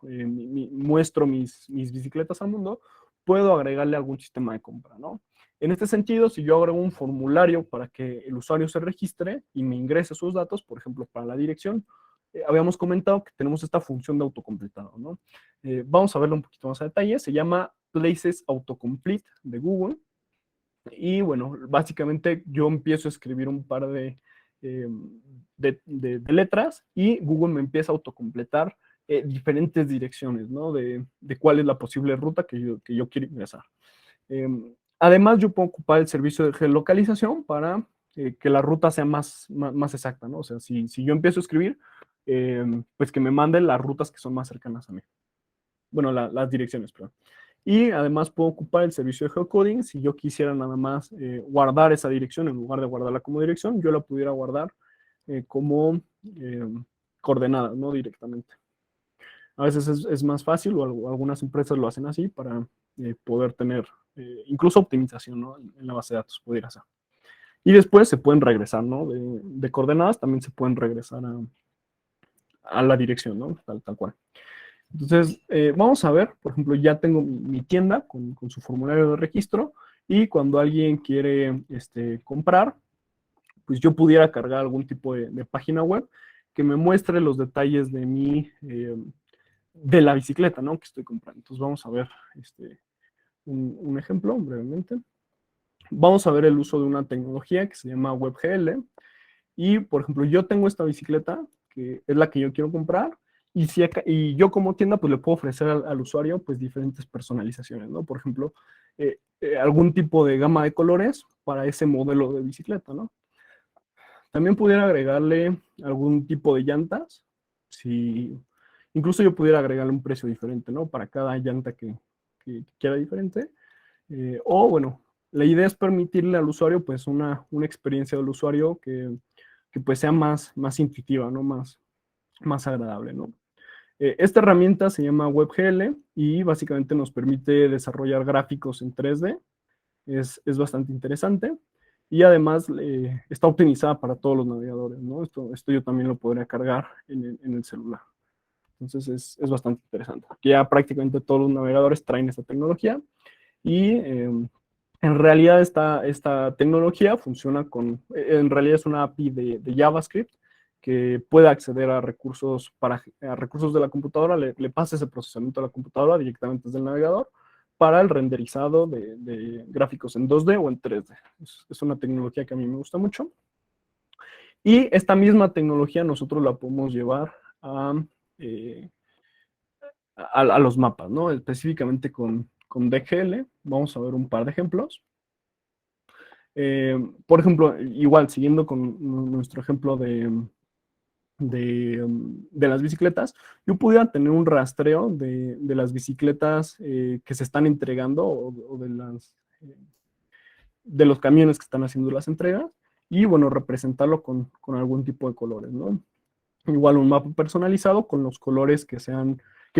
muestro mis bicicletas al mundo, puedo agregarle algún sistema de compra, ¿no? En este sentido, si yo agrego un formulario para que el usuario se registre y me ingrese sus datos, por ejemplo, para la dirección, habíamos comentado que tenemos esta función de autocompletado, ¿no? Vamos a verlo un poquito más a detalle. Se llama Places Autocomplete de Google. Y bueno, básicamente yo empiezo a escribir un par eh, de letras y Google me empieza a autocompletar diferentes direcciones, ¿no? De cuál es la posible ruta que yo quiero ingresar. Eh, Además, yo puedo ocupar el servicio de geolocalización para que la ruta sea más exacta, ¿no? O sea, si yo empiezo a escribir, pues que me mande las rutas que son más cercanas a mí. Bueno, las direcciones, perdón. Y además puedo ocupar el servicio de geocoding. Si yo quisiera nada más guardar esa dirección, en lugar de guardarla como dirección, yo la pudiera guardar como eh, coordenadas, ¿no? Directamente. A veces es más fácil, o algunas empresas lo hacen así para poder tener incluso optimización, ¿no? En la base de datos, pudiera ser. Y después se pueden regresar, ¿no? De coordenadas también se pueden regresar a la dirección, ¿no? Tal cual. Entonces, vamos a ver, por ejemplo, ya tengo mi tienda con su formulario de registro, y cuando alguien quiere comprar, pues yo pudiera cargar algún tipo de página web que me muestre los detalles de la bicicleta, ¿no? Que estoy comprando. Entonces, vamos a ver un ejemplo brevemente. Vamos a ver el uso de una tecnología que se llama WebGL. Y, por ejemplo, yo tengo esta bicicleta, que es la que yo quiero comprar, y yo como tienda, pues le puedo ofrecer al usuario, pues diferentes personalizaciones, ¿no? Por ejemplo, algún tipo de gama de colores para ese modelo de bicicleta, ¿no? También pudiera agregarle algún tipo de llantas, si incluso yo pudiera agregarle un precio diferente, ¿no? Para cada llanta que quiera diferente. O bueno, la idea es permitirle al usuario, pues, una experiencia del usuario que pues sea más intuitiva, ¿no? Más agradable, ¿no? Esta herramienta se llama WebGL y básicamente nos permite desarrollar gráficos en 3D. Es bastante interesante, y además está optimizada para todos los navegadores, ¿no? Esto yo también lo podría cargar en el celular. Entonces es bastante interesante. Ya prácticamente todos los navegadores traen esta tecnología, y en realidad esta tecnología funciona en realidad es una API de JavaScript que puede acceder a recursos, a recursos de la computadora, le pasa ese procesamiento a la computadora directamente desde el navegador para el renderizado de gráficos en 2D o en 3D. Es una tecnología que a mí me gusta mucho. Y esta misma tecnología nosotros la podemos llevar eh, a los mapas, ¿no? Específicamente con DGL. Vamos a ver un par de ejemplos. Por ejemplo, igual, siguiendo con nuestro ejemplo de las bicicletas, yo pudiera tener un rastreo de las bicicletas que se están entregando, o de los camiones que están haciendo las entregas, y bueno, representarlo con algún tipo de colores, ¿no? Igual un mapa personalizado con los colores que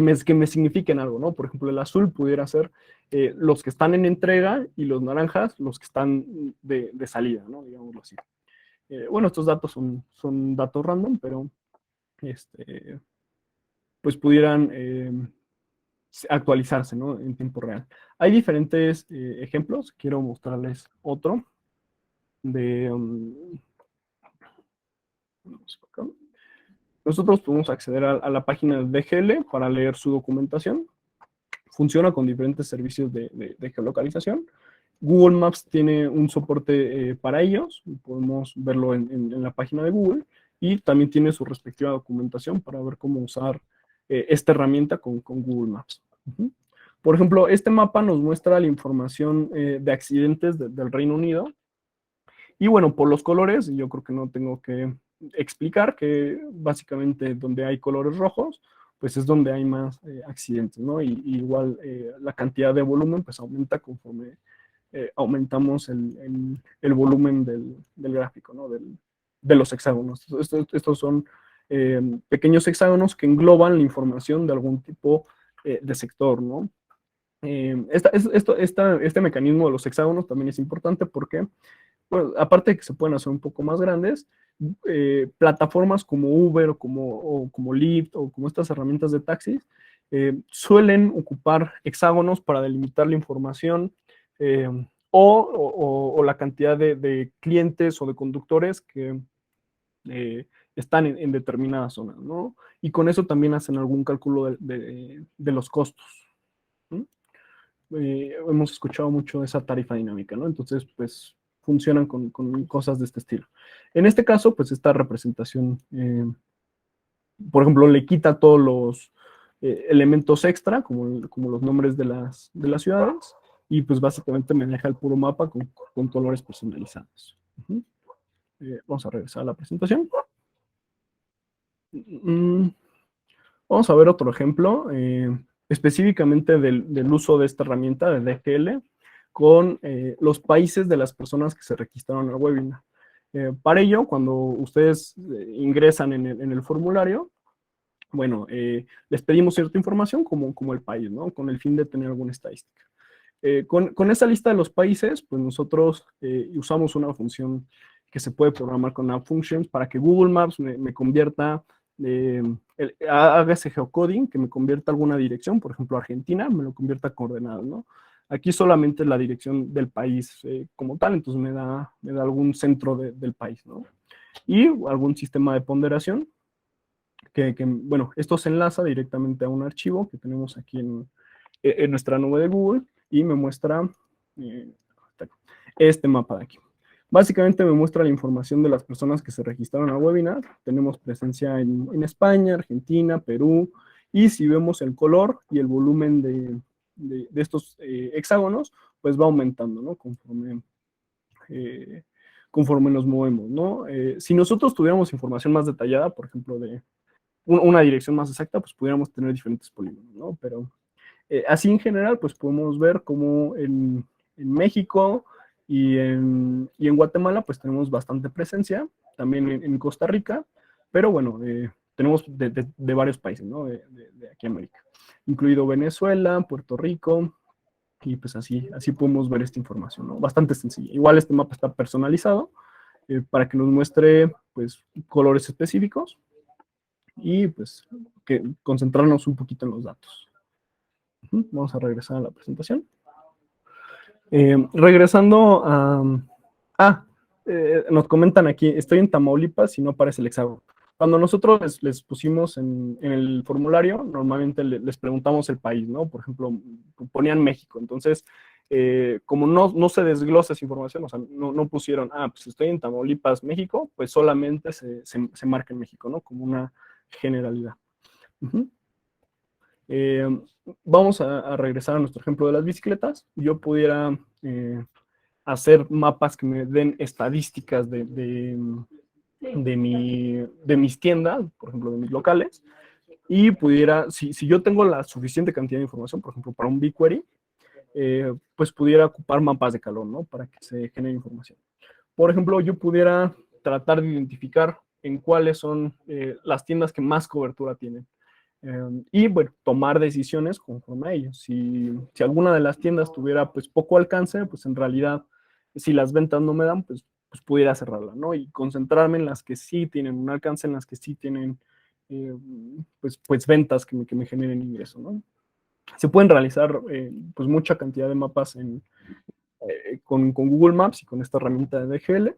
me signifiquen algo, ¿no? Por ejemplo, el azul pudiera ser los que están en entrega, y los naranjas los que están de salida, ¿no? Digámoslo así. Bueno, estos datos son datos random, pero pues pudieran actualizarse, ¿no? En tiempo real. Hay diferentes ejemplos. Quiero mostrarles otro de... vamos acá. Nosotros podemos acceder a la página de DGL para leer su documentación. funciona con diferentes servicios de geolocalización. Google Maps tiene un soporte para ellos, podemos verlo en la página de Google, y también tiene su respectiva documentación para ver cómo usar esta herramienta con Google Maps. Por ejemplo, este mapa nos muestra la información de accidentes del Reino Unido. Y bueno, por los colores, yo creo que no tengo que explicar que básicamente donde hay colores rojos, pues es donde hay más accidentes, ¿no? Y igual la cantidad de volumen pues aumenta conforme aumentamos el volumen del gráfico, ¿no? De los hexágonos. Estos son pequeños hexágonos que engloban la información de algún tipo de sector, ¿no? Este mecanismo de los hexágonos también es importante porque, bueno, aparte de que se pueden hacer un poco más grandes, plataformas como Uber o como Lyft o como estas herramientas de taxis suelen ocupar hexágonos para delimitar la información o la cantidad de clientes o de conductores que están en determinadas zonas, ¿no? Y con eso también hacen algún cálculo de los costos, ¿no? Hemos escuchado mucho de esa tarifa dinámica, ¿no? Entonces, pues, funcionan con cosas de este estilo. En este caso, pues, esta representación, por ejemplo, le quita todos los elementos extra, como los nombres de las ciudades, y pues básicamente me deja el puro mapa con colores personalizados. Vamos a regresar a la presentación. Vamos a ver otro ejemplo, específicamente del uso de esta herramienta de DGL con los países de las personas que se registraron al webinar. Para ello, cuando ustedes ingresan en el formulario, bueno, les pedimos cierta información como el país, ¿no? Con el fin de tener alguna estadística. Con esa lista de los países, pues nosotros usamos una función que se puede programar con App Functions para que Google Maps me convierta, haga ese geocoding, que me convierta alguna dirección, por ejemplo Argentina, me lo convierta a coordenadas, ¿no? Aquí solamente la dirección del país como tal, entonces me da algún centro del país, ¿no? Y algún sistema de ponderación bueno, esto se enlaza directamente a un archivo que tenemos aquí en nuestra nube de Google y me muestra este mapa de aquí. Básicamente me muestra la información de las personas que se registraron al webinar. Tenemos presencia en España, Argentina, Perú, y si vemos el color y el volumen de estos hexágonos, pues va aumentando, ¿no? Conforme nos movemos, ¿no? Si nosotros tuviéramos información más detallada, por ejemplo, de una dirección más exacta, pues pudiéramos tener diferentes polígonos, ¿no? Pero así en general, pues podemos ver cómo en México y en Guatemala, pues tenemos bastante presencia, también en Costa Rica, pero bueno, tenemos de varios países, ¿no? De aquí América, incluido Venezuela, Puerto Rico, y pues así podemos ver esta información, ¿no? Bastante sencilla. Igual este mapa está personalizado para que nos muestre, pues, colores específicos y pues concentrarnos un poquito en los datos. Vamos a regresar a la presentación. Regresando a... nos comentan aquí, estoy en Tamaulipas y no aparece el hexágono. Cuando nosotros les pusimos en el formulario, normalmente les preguntamos el país, ¿no? Por ejemplo, ponían México. Entonces, como no se desglosa esa información, o sea, no pusieron, pues estoy en Tamaulipas, México, pues solamente se marca en México, ¿no? Como una generalidad. Vamos a regresar a nuestro ejemplo de las bicicletas. Yo pudiera hacer mapas que me den estadísticas de mis tiendas, por ejemplo, de mis locales, y pudiera, si yo tengo la suficiente cantidad de información, por ejemplo, para un BigQuery, pues pudiera ocupar mapas de calor, ¿no? Para que se genere información. Por ejemplo, yo pudiera tratar de identificar en cuáles son las tiendas que más cobertura tienen. Y bueno, tomar decisiones conforme a ello. Si alguna de las tiendas tuviera pues poco alcance, pues en realidad, si las ventas no me dan, pues pudiera cerrarla, ¿no? Y concentrarme en las que sí tienen un alcance, en las que sí tienen pues ventas que me generen ingreso, ¿no? Se pueden realizar pues mucha cantidad de mapas con Google Maps y con esta herramienta de DGL.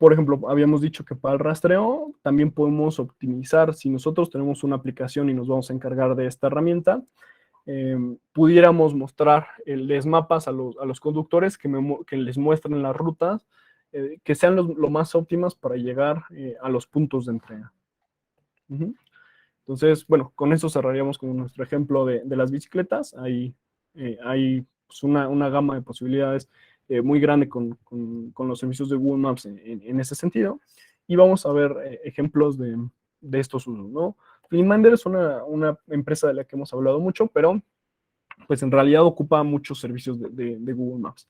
por ejemplo, habíamos dicho que para el rastreo también podemos optimizar. Si nosotros tenemos una aplicación y nos vamos a encargar de esta herramienta, pudiéramos mostrarles mapas a los conductores que les muestren las rutas que sean lo más óptimas para llegar a los puntos de entrega. Entonces, bueno, con eso cerraríamos con nuestro ejemplo de las bicicletas. Hay pues, una gama de posibilidades muy grande con los servicios de Google Maps en ese sentido. Y vamos a ver ejemplos de estos usos, ¿no? Fleetminder es una empresa de la que hemos hablado mucho, pero pues en realidad ocupa muchos servicios de Google Maps.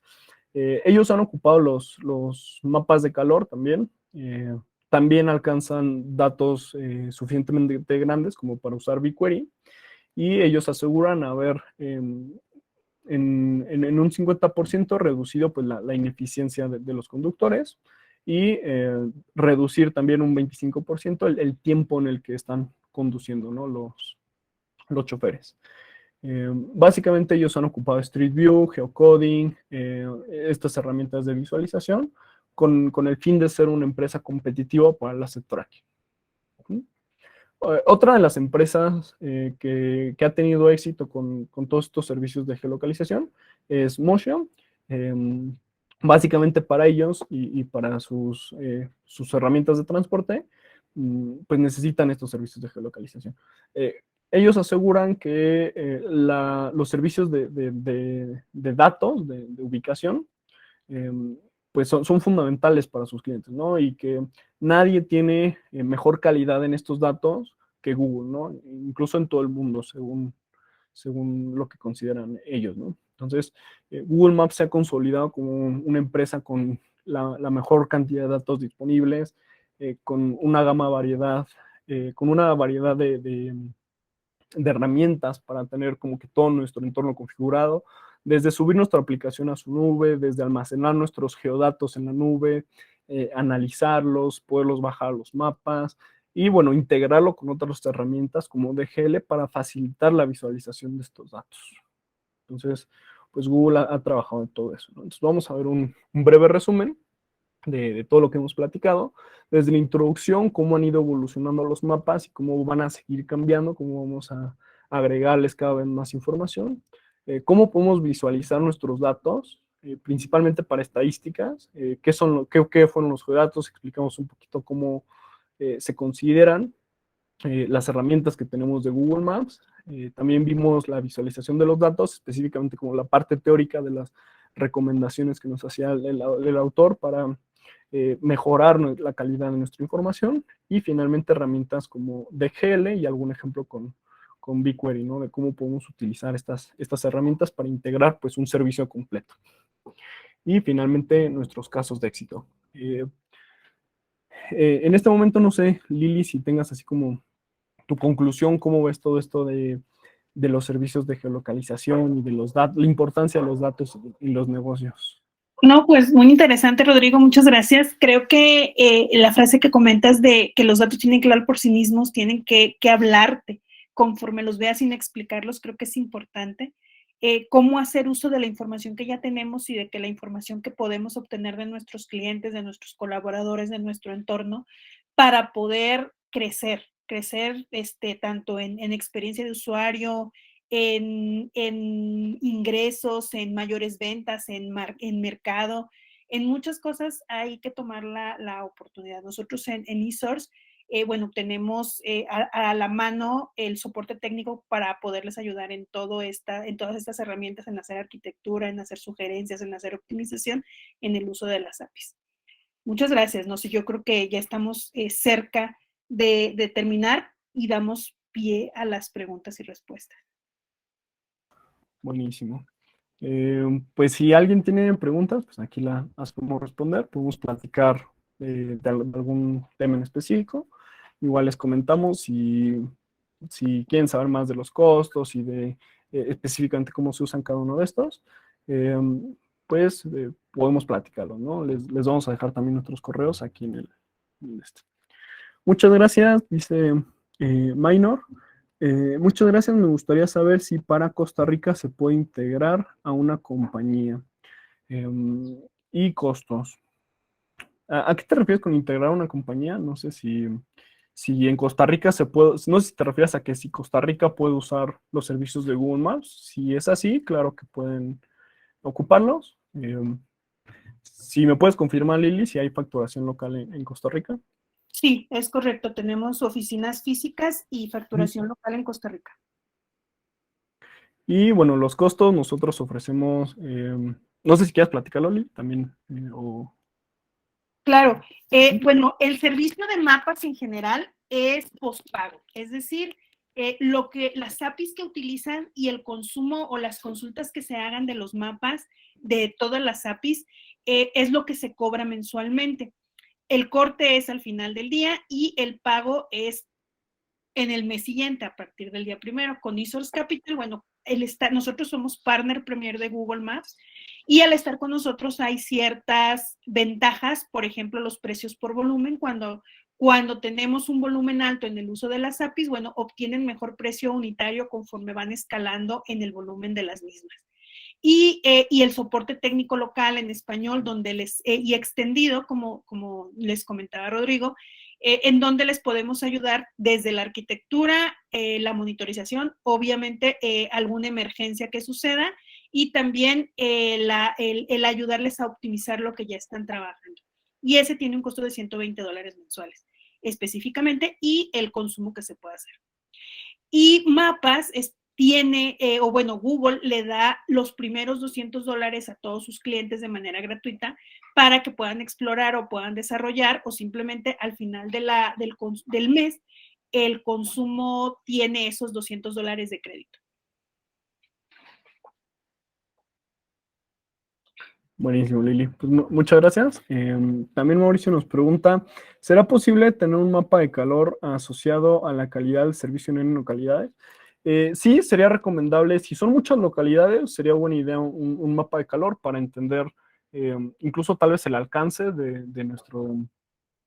Ellos han ocupado los mapas de calor también. También alcanzan datos suficientemente grandes como para usar BigQuery. Y ellos aseguran haber en un 50% reducido pues, la ineficiencia de los conductores y reducir también un 25% el tiempo en el que están conduciendo, ¿no? los choferes. Básicamente ellos han ocupado Street View, Geocoding, estas herramientas de visualización con el fin de ser una empresa competitiva para el asset tracking. Otra de las empresas que ha tenido éxito con todos estos servicios de geolocalización es Motion. Básicamente para ellos y para sus herramientas de transporte, pues necesitan estos servicios de geolocalización. Ellos aseguran que los servicios de datos, de ubicación, pues son fundamentales para sus clientes, ¿no? Y que nadie tiene mejor calidad en estos datos que Google, ¿no? Incluso en todo el mundo, según lo que consideran ellos, ¿no? Entonces, Google Maps se ha consolidado como una empresa con la mejor cantidad de datos disponibles, con una variedad de herramientas para tener como que todo nuestro entorno configurado, desde subir nuestra aplicación a su nube, desde almacenar nuestros geodatos en la nube, analizarlos, poderlos bajar a los mapas y, bueno, integrarlo con otras herramientas como DGL para facilitar la visualización de estos datos. Entonces, pues Google ha trabajado en todo eso, ¿no? Entonces, vamos a ver un breve resumen de todo lo que hemos platicado, desde la introducción, cómo han ido evolucionando los mapas y cómo van a seguir cambiando, cómo vamos a agregarles cada vez más información, cómo podemos visualizar nuestros datos, principalmente para estadísticas, qué fueron los datos, explicamos un poquito cómo se consideran las herramientas que tenemos de Google Maps. También vimos la visualización de los datos, específicamente como la parte teórica de las recomendaciones que nos hacía el autor para mejorar la calidad de nuestra información y finalmente herramientas como DGL y algún ejemplo con BigQuery, ¿no? De cómo podemos utilizar estas herramientas para integrar pues un servicio completo. Y finalmente nuestros casos de éxito. En este momento no sé, Lili, si tengas así como tu conclusión, cómo ves todo esto de los servicios de geolocalización y de la importancia de los datos y los negocios. No, pues muy interesante, Rodrigo, muchas gracias. Creo que la frase que comentas de que los datos tienen que hablar por sí mismos, tienen que hablarte conforme los veas sin explicarlos, creo que es importante. Cómo hacer uso de la información que ya tenemos y de que la información que podemos obtener de nuestros clientes, de nuestros colaboradores, de nuestro entorno, para poder crecer tanto en experiencia de usuario, en ingresos, en mayores ventas, en mercado, en muchas cosas hay que tomar la oportunidad. Nosotros en eSource, bueno, tenemos a la mano el soporte técnico para poderles ayudar en todas estas herramientas, en hacer arquitectura, en hacer sugerencias, en hacer optimización, en el uso de las APIs. Muchas gracias. No sé, yo creo que ya estamos cerca de terminar y damos pie a las preguntas y respuestas. Buenísimo. Pues si alguien tiene preguntas, pues aquí las podemos responder, podemos platicar de algún tema en específico. Igual les comentamos si quieren saber más de los costos y de específicamente cómo se usan cada uno de estos, pues podemos platicarlo, ¿no? Les vamos a dejar también nuestros correos aquí en este. Muchas gracias, dice Minor. Muchas gracias, me gustaría saber si para Costa Rica se puede integrar a una compañía y costos. ¿A qué te refieres con integrar una compañía? No sé si en Costa Rica se puede, no sé si te refieres a que si Costa Rica puede usar los servicios de Google Maps. Si es así, claro que pueden ocuparlos. Si me puedes confirmar, Lili, si hay facturación local en Costa Rica. Sí, es correcto. Tenemos oficinas físicas y Ujú. facturación local en Costa Rica. Y bueno, los costos nosotros ofrecemos, no sé si quieres platicar, Lili, también, Claro, Ujú. bueno, el servicio de mapas en general es postpago, es decir, lo que las APIs que utilizan y el consumo o las consultas que se hagan de los mapas de todas las APIs es lo que se cobra mensualmente. El corte es al final del día y el pago es en el mes siguiente, a partir del día primero. Con eSource Capital, bueno, nosotros somos partner premier de Google Maps y al estar con nosotros hay ciertas ventajas, por ejemplo, los precios por volumen. Cuando tenemos un volumen alto en el uso de las APIs, bueno, obtienen mejor precio unitario conforme van escalando en el volumen de las mismas. Y el soporte técnico local en español, y extendido, como les comentaba Rodrigo, en donde les podemos ayudar desde la arquitectura, la monitorización, obviamente alguna emergencia que suceda y también el ayudarles a optimizar lo que ya están trabajando. Y ese tiene un costo de $120 mensuales específicamente y el consumo que se puede hacer. Y Mapas tiene, o bueno, Google le da los primeros $200 a todos sus clientes de manera gratuita para que puedan explorar o puedan desarrollar o simplemente al final del mes el consumo tiene esos $200 de crédito. Buenísimo, Lili. Pues muchas gracias. También Mauricio nos pregunta, ¿será posible tener un mapa de calor asociado a la calidad del servicio en localidades? Sí, sería recomendable. Si son muchas localidades, sería buena idea un mapa de calor para entender incluso tal vez el alcance de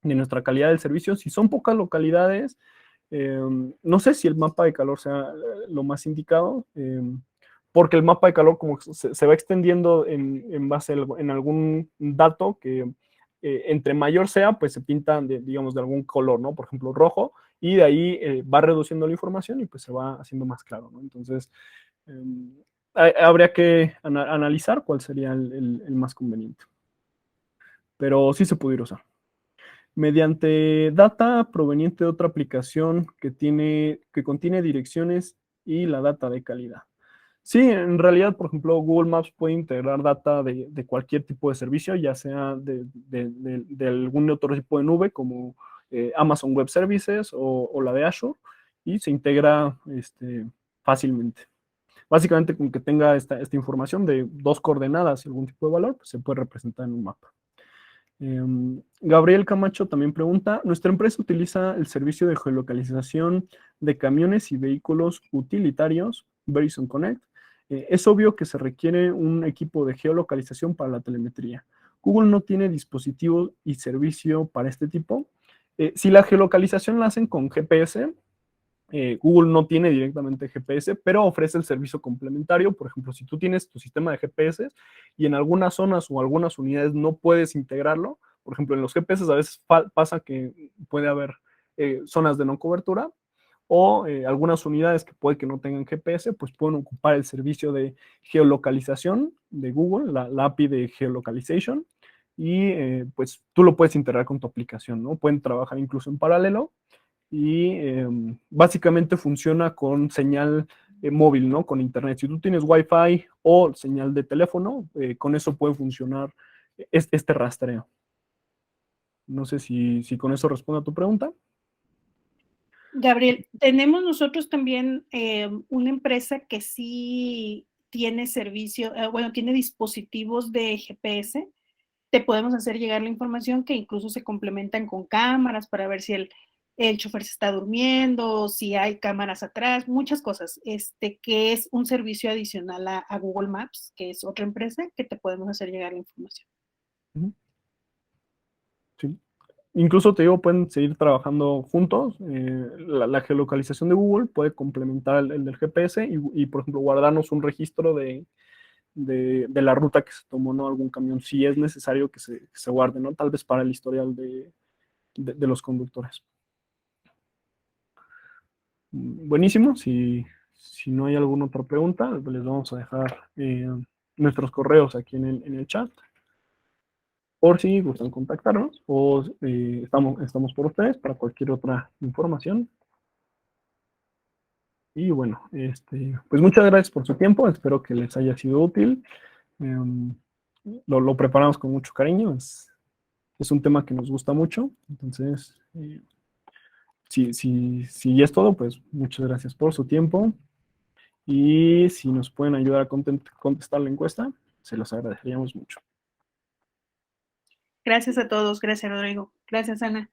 nuestra calidad del servicio. Si son pocas localidades, no sé si el mapa de calor sea lo más indicado, porque el mapa de calor como se va extendiendo en base en algún dato que entre mayor sea, pues se pinta, digamos, de algún color, ¿no? Por ejemplo, rojo, y de ahí va reduciendo la información y pues se va haciendo más claro, ¿no? Entonces, habría que analizar cuál sería el más conveniente. Pero sí se pudiera usar mediante data proveniente de otra aplicación que contiene direcciones y la data de calidad. Sí, en realidad, por ejemplo, Google Maps puede integrar data de cualquier tipo de servicio, ya sea de algún otro tipo de nube como Amazon Web Services o la de Azure, y se integra fácilmente. Básicamente, con que tenga esta información de dos coordenadas y algún tipo de valor, pues se puede representar en un mapa. Gabriel Camacho también pregunta, nuestra empresa utiliza el servicio de geolocalización de camiones y vehículos utilitarios, Verizon Connect. Es obvio que se requiere un equipo de geolocalización para la telemetría. Google no tiene dispositivo y servicio para este tipo. Si la geolocalización la hacen con GPS, Google no tiene directamente GPS, pero ofrece el servicio complementario. Por ejemplo, si tú tienes tu sistema de GPS y en algunas zonas o algunas unidades no puedes integrarlo, por ejemplo, en los GPS a veces pasa que puede haber zonas de no cobertura o algunas unidades que puede que no tengan GPS, pues pueden ocupar el servicio de geolocalización de Google, la API de geolocalization, y pues tú lo puedes integrar con tu aplicación, ¿no? Pueden trabajar incluso en paralelo y básicamente funciona con señal móvil, ¿no? Con internet. Si tú tienes Wi-Fi o señal de teléfono, con eso puede funcionar este rastreo. No sé si con eso respondo a tu pregunta. Gabriel, tenemos nosotros también una empresa que sí tiene servicio, bueno, tiene dispositivos de GPS. Te podemos hacer llegar la información que incluso se complementan con cámaras para ver si el chofer se está durmiendo, si hay cámaras atrás, muchas cosas, que es un servicio adicional a Google Maps, que es otra empresa que te podemos hacer llegar la información. Sí. Incluso te digo, pueden seguir trabajando juntos. La geolocalización de Google puede complementar el del GPS y, por ejemplo, guardarnos un registro de la ruta que se tomó, ¿no? Algún camión, si es necesario que se guarde, ¿no? Tal vez para el historial de los conductores. Buenísimo, si no hay alguna otra pregunta, les vamos a dejar nuestros correos aquí en el chat, por si gustan contactarnos, o estamos por ustedes para cualquier otra información. Y bueno, pues muchas gracias por su tiempo, espero que les haya sido útil. Lo preparamos con mucho cariño, es un tema que nos gusta mucho, entonces, si es todo, pues muchas gracias por su tiempo. Y si nos pueden ayudar a contestar la encuesta, se los agradeceríamos mucho. Gracias a todos. Gracias, Rodrigo. Gracias, Ana.